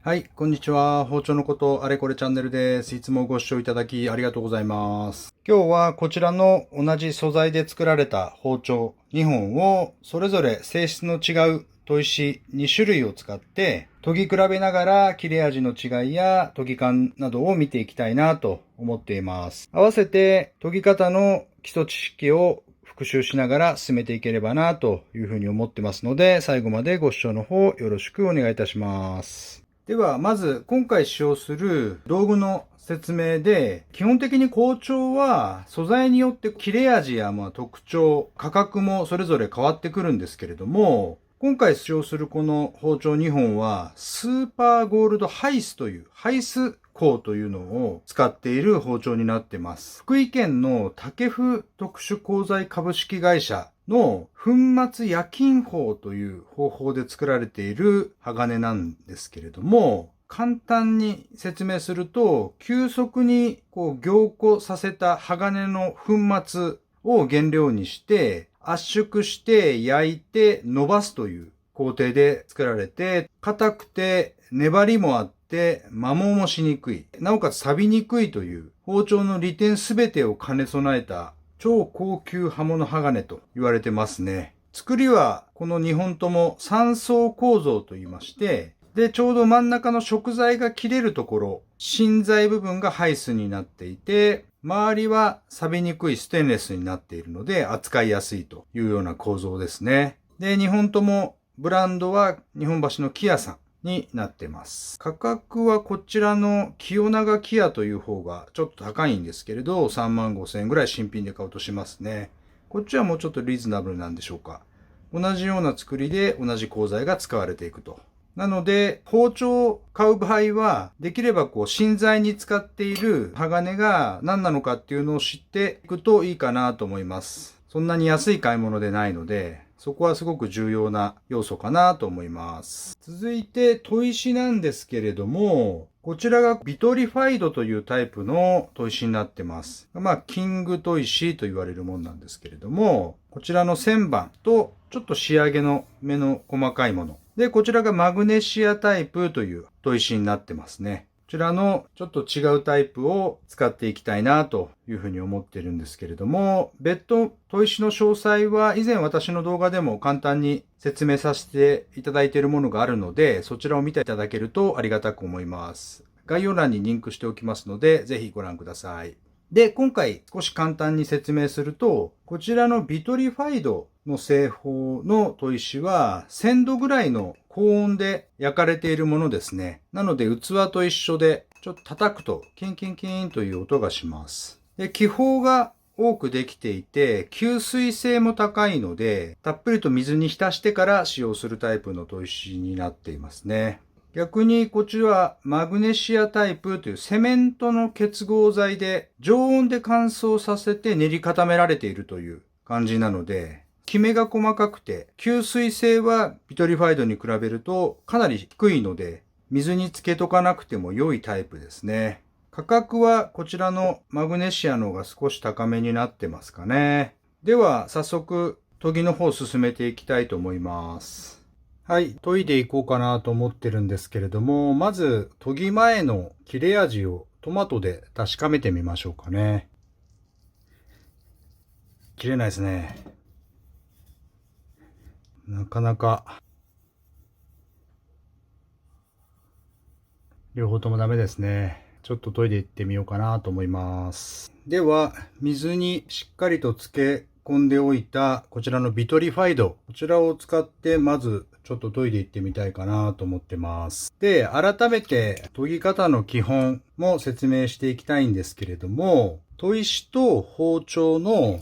はい、こんにちは。包丁のことあれこれチャンネルです。いつもご視聴いただきありがとうございます。今日はこちらの同じ素材で作られた包丁2本をそれぞれ性質の違う砥石2種類を使って研ぎ比べながら切れ味の違いや研ぎ感などを見ていきたいなと思っています。合わせて研ぎ方の基礎知識を復習しながら進めていければなというふうに思ってますので、最後までご視聴の方よろしくお願いいたします。では、まず今回使用する道具の説明で、基本的に包丁は素材によって切れ味や特徴、価格もそれぞれ変わってくるんですけれども、今回使用するこの包丁2本は、スーパーゴールドハイスという、ハイス鋼というのを使っている包丁になっています。福井県の武生特殊鋼材株式会社の粉末焼金法という方法で作られている鋼なんですけれども、簡単に説明すると、急速に凝固させた鋼の粉末を原料にして圧縮して焼いて伸ばすという工程で作られて、硬くて粘りもあって摩耗もしにくい、なおかつ錆びにくいという包丁の利点すべてを兼ね備えた超高級刃物鋼と言われてますね。作りはこの2本とも3層構造と言いまして、で、ちょうど真ん中の食材が切れるところ、芯材部分がハイスになっていて、周りは錆びにくいステンレスになっているので扱いやすいというような構造ですね。で、2本ともブランドは日本橋のキヤさんになってます。価格はこちらの清永キヤという方がちょっと高いんですけれど、35,000円ぐらい新品で買うとしますね。こっちはもうちょっとリーズナブルなんでしょうか。同じような作りで同じ鋼材が使われていくと。なので、包丁を買う場合は、できれば芯材に使っている鋼が何なのかっていうのを知っていくといいかなと思います。そんなに安い買い物でないので、そこはすごく重要な要素かなと思います。続いて、砥石なんですけれども、こちらがビトリファイドというタイプの砥石になってます。キング砥石と言われるものなんですけれども、こちらの旋盤とちょっと仕上げの目の細かいもの。で、こちらがマグネシアタイプという砥石になってますね。こちらのちょっと違うタイプを使っていきたいなというふうに思ってるんですけれども、別途砥石の詳細は以前私の動画でも簡単に説明させていただいているものがあるので、そちらを見ていただけるとありがたく思います。概要欄にリンクしておきますので、ぜひご覧ください。で、今回少し簡単に説明すると、こちらのビトリファイドの製法の砥石は1000度ぐらいの高温で焼かれているものですね。なので器と一緒でちょっと叩くとキンキンキンという音がします。で、気泡が多くできていて吸水性も高いのでたっぷりと水に浸してから使用するタイプの砥石になっていますね。逆にこちらはマグネシアタイプというセメントの結合材で常温で乾燥させて練り固められているという感じなので、きめが細かくて吸水性はビトリファイドに比べるとかなり低いので水につけとかなくても良いタイプですね。価格はこちらのマグネシアの方が少し高めになってますかね。では早速研ぎの方を進めていきたいと思います。はい、研いでいこうかなと思ってるんですけれども、まず研ぎ前の切れ味をトマトで確かめてみましょうかね。切れないですね。なかなか両方ともダメですね。ちょっと研いでいってみようかなと思います。では、水にしっかりと漬け込んでおいたこちらのビトリファイド、こちらを使ってまずちょっと研いでいってみたいかなと思ってます。で、改めて研ぎ方の基本も説明していきたいんですけれども、砥石と包丁の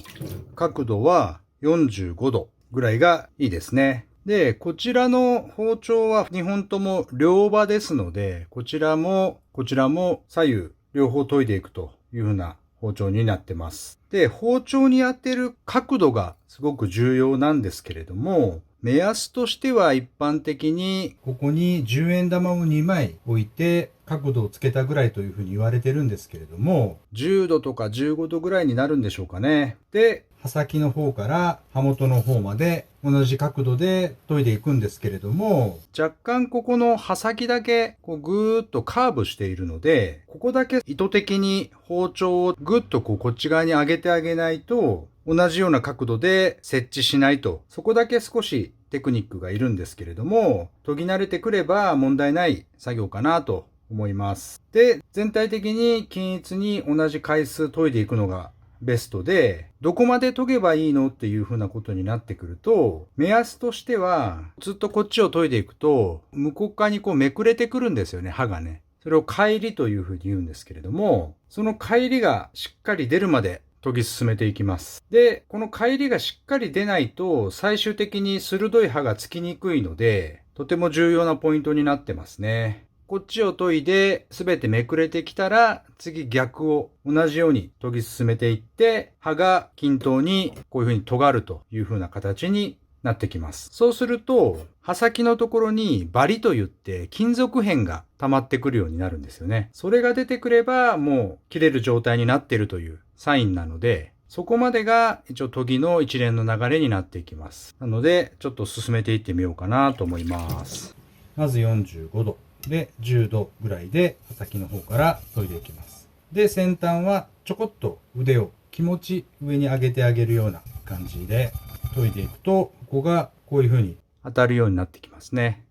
角度は45度ぐらいがいいですね。で、こちらの包丁は2本とも両刃ですので、こちらも左右両方研いでいくというふうな包丁になってます。で、包丁に当てる角度がすごく重要なんですけれども、目安としては一般的にここに10円玉を2枚置いて角度をつけたぐらいというふうに言われてるんですけれども、10度とか15度ぐらいになるんでしょうかね。で、刃先の方から刃元の方まで同じ角度で研いでいくんですけれども、若干ここの刃先だけこうぐーっとカーブしているので、ここだけ意図的に包丁をぐっとこっち側に上げてあげないと、同じような角度で設置しないと、そこだけ少しテクニックがいるんですけれども、研ぎ慣れてくれば問題ない作業かなと思います。で、全体的に均一に同じ回数研いでいくのがベストで、どこまで研げばいいのっていう風なことになってくると、目安としては、ずっとこっちを研いでいくと、向こう側にめくれてくるんですよね、刃がね。それを返りという風に言うんですけれども、その返りがしっかり出るまで研ぎ進めていきます。で、この返りがしっかり出ないと、最終的に鋭い刃がつきにくいので、とても重要なポイントになってますね。こっちを研いで全てめくれてきたら、次逆を同じように研ぎ進めていって、刃が均等にこういう風に尖るという風な形になってきます。そうすると、刃先のところにバリといって金属片が溜まってくるようになるんですよね。それが出てくればもう切れる状態になっているというサインなので、そこまでが一応研ぎの一連の流れになっていきます。なので、ちょっと進めていってみようかなと思います。まず45度。で、10度ぐらいで刃先の方から研いでいきます。で、先端はちょこっと腕を気持ち上に上げてあげるような感じで研いでいくと、ここがこういう風に当たるようになってきますね。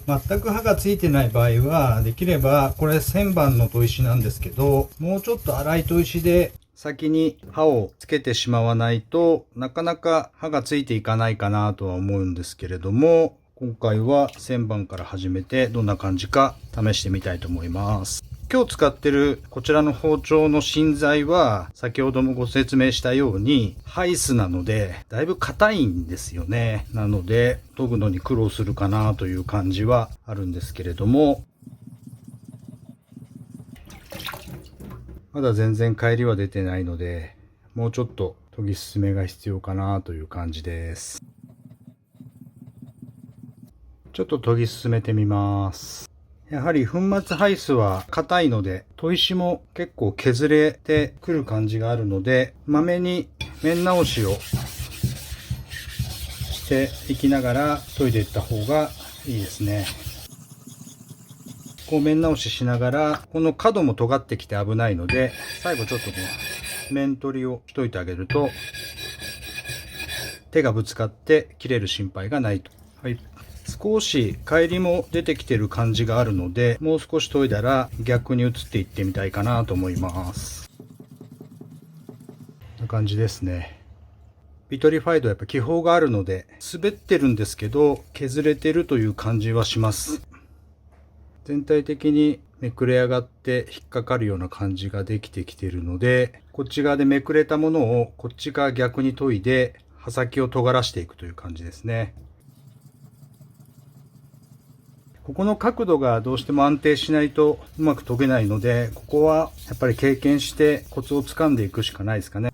全く刃がついてない場合は、できれば、これ1000番の砥石なんですけど、もうちょっと粗い砥石で先に刃をつけてしまわないとなかなか刃がついていかないかなとは思うんですけれども、今回は1000番から始めてどんな感じか試してみたいと思います。今日使ってるこちらの包丁の芯材は先ほどもご説明したようにハイスなのでだいぶ硬いんですよね。なので研ぐのに苦労するかなという感じはあるんですけれども、まだ全然返りは出てないので、もうちょっと研ぎ進めが必要かなという感じです。ちょっと研ぎ進めてみます。やはり粉末ハイスは硬いので、砥石も結構削れてくる感じがあるので、まめに面直しをしていきながら研いでいった方がいいですね。こう面直ししながら、この角も尖ってきて危ないので、最後ちょっと面取りをしといてあげると、手がぶつかって切れる心配がないと。はい。少し返りも出てきてる感じがあるので、もう少し研いだら逆に移っていってみたいかなと思います。こんな感じですね。ビトリファイドはやっぱ気泡があるので、滑ってるんですけど、削れてるという感じはします。全体的にめくれ上がって引っかかるような感じができてきているので、こっち側でめくれたものをこっち側逆に研いで刃先を尖らしていくという感じですね。ここの角度がどうしても安定しないとうまく研げないので、ここはやっぱり経験してコツをつかんでいくしかないですかね。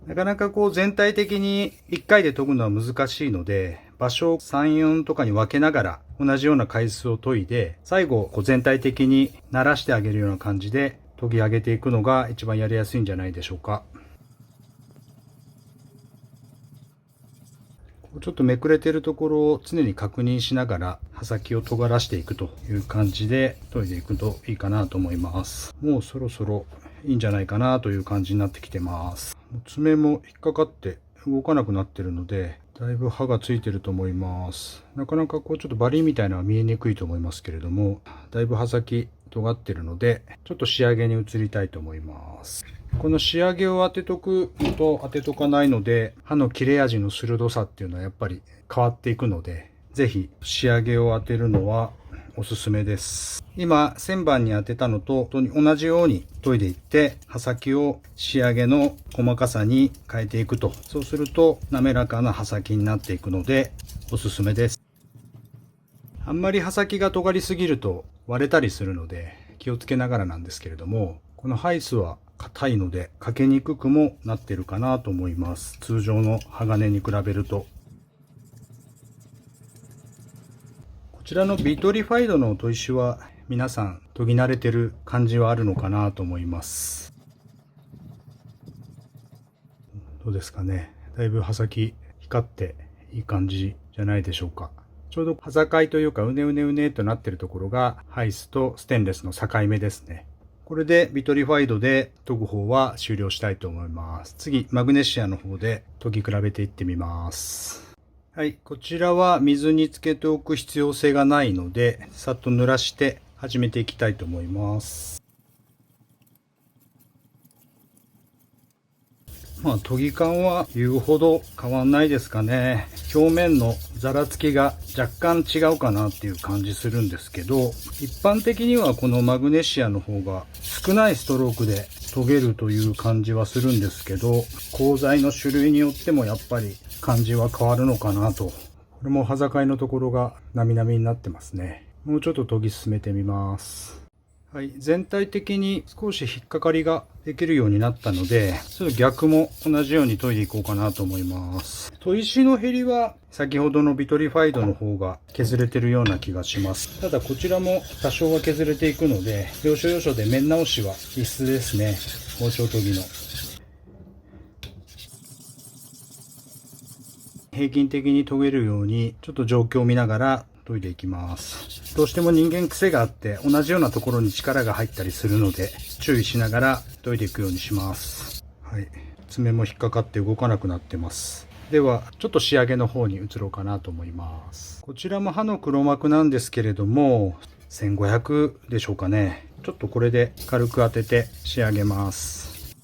なかなか全体的に1回で研ぐのは難しいので、場所を3、4とかに分けながら同じような回数を研いで、最後全体的に慣らしてあげるような感じで研ぎ上げていくのが一番やりやすいんじゃないでしょうか。ちょっとめくれてるところを常に確認しながら刃先を尖らしていくという感じで研いでいくといいかなと思います。もうそろそろいいんじゃないかなという感じになってきてます。爪も引っかかって動かなくなってるので、だいぶ刃がついてると思います。なかなかちょっとバリみたいなのは見えにくいと思いますけれども、だいぶ刃先尖ってるので、ちょっと仕上げに移りたいと思います。この仕上げを当てとくのと当てとかないので、刃の切れ味の鋭さっていうのはやっぱり変わっていくので、ぜひ仕上げを当てるのはおすすめです。今1000番に当てたのと同じように研いでいって、刃先を仕上げの細かさに変えていくと、そうすると滑らかな刃先になっていくのでおすすめです。あんまり刃先が尖りすぎると割れたりするので気をつけながらなんですけれども、このハイスは硬いのでかけにくくもなってるかなと思います。通常の鋼に比べると。こちらのビトリファイドの砥石は皆さん研ぎ慣れてる感じはあるのかなと思います。どうですかね。だいぶ刃先光っていい感じじゃないでしょうか。ちょうど刃境というかうねうねうねとなっているところがハイスとステンレスの境目ですね。これでビトリファイドで研ぐ方は終了したいと思います。次、マグネシアの方で研ぎ比べていってみます。はい、こちらは水につけておく必要性がないので、さっと濡らして始めていきたいと思います。研ぎ感は言うほど変わんないですかね。表面のざらつきが若干違うかなっていう感じするんですけど、一般的にはこのマグネシアの方が少ないストロークで研げるという感じはするんですけど、鋼材の種類によってもやっぱり感じは変わるのかなと。これも刃境のところがなみなみになってますね。もうちょっと研ぎ進めてみます。はい、全体的に少し引っかかりができるようになったので、ちょっと逆も同じように研いでいこうかなと思います。砥石の減りは先ほどのビトリファイドの方が削れてるような気がします。ただこちらも多少は削れていくので、要所要所で面直しは必須ですね。包丁研ぎの。平均的に研げるようにちょっと状況を見ながら研いでいきます。どうしても人間癖があって同じようなところに力が入ったりするので注意しながら研いでいくようにします。はい、爪も引っかかって動かなくなってます。ではちょっと仕上げの方に移ろうかなと思います。こちらも刃の黒幕なんですけれども1500でしょうかね。ちょっとこれで軽く当てて仕上げます。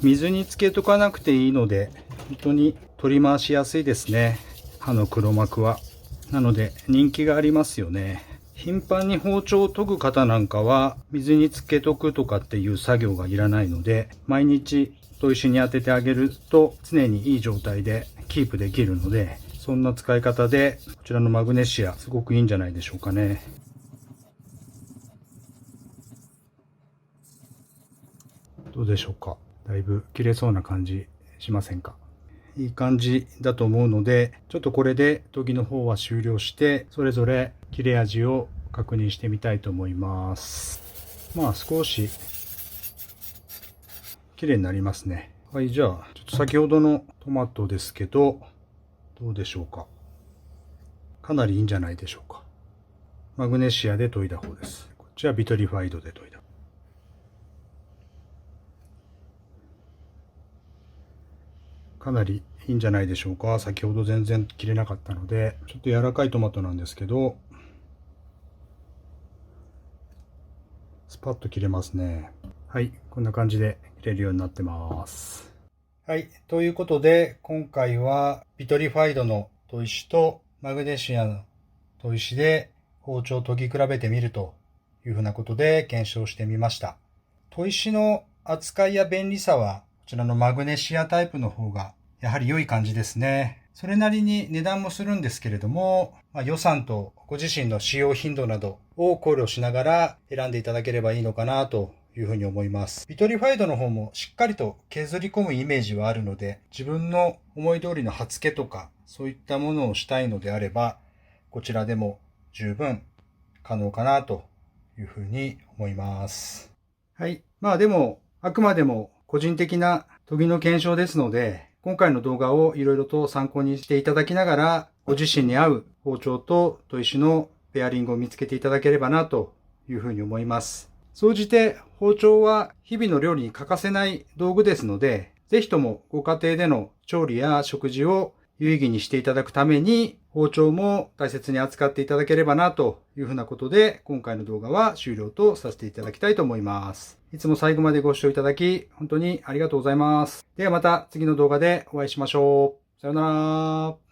水につけとかなくていいので本当に取り回しやすいですね。刃の黒幕は。なので人気がありますよね。頻繁に包丁を研ぐ方なんかは水につけとくとかっていう作業がいらないので、毎日砥石に当ててあげると常にいい状態でキープできるので、そんな使い方でこちらのマグネシアすごくいいんじゃないでしょうかね。どうでしょうか。だいぶ切れそうな感じしませんか。いい感じだと思うので、ちょっとこれで研ぎの方は終了して、それぞれ切れ味を確認してみたいと思います。少し綺麗になりますね。はい、じゃあちょっと先ほどのトマトですけど、どうでしょうか。かなりいいんじゃないでしょうか。マグネシアで研いだ方です。こっちはビトリファイドで研いだ。かなりいいんじゃないでしょうか。先ほど全然切れなかったので、ちょっと柔らかいトマトなんですけど、スパッと切れますね。はい、こんな感じで切れるようになってます。はい、ということで、今回はビトリファイドの砥石とマグネシアの砥石で包丁を研ぎ比べてみるというふうなことで検証してみました。砥石の扱いや便利さは、こちらのマグネシアタイプの方がやはり良い感じですね。それなりに値段もするんですけれども、予算とご自身の使用頻度などを考慮しながら選んでいただければいいのかなというふうに思います。ビトリファイドの方もしっかりと削り込むイメージはあるので、自分の思い通りの刃付けとかそういったものをしたいのであれば、こちらでも十分可能かなというふうに思います。はい。でも、あくまでも個人的な研ぎの検証ですので、今回の動画をいろいろと参考にしていただきながら、ご自身に合う包丁と砥石のペアリングを見つけていただければなというふうに思います。総じて包丁は日々の料理に欠かせない道具ですので、ぜひともご家庭での調理や食事を有意義にしていただくために、包丁も大切に扱っていただければなというふうなことで、今回の動画は終了とさせていただきたいと思います。いつも最後までご視聴いただき、本当にありがとうございます。ではまた次の動画でお会いしましょう。さようなら。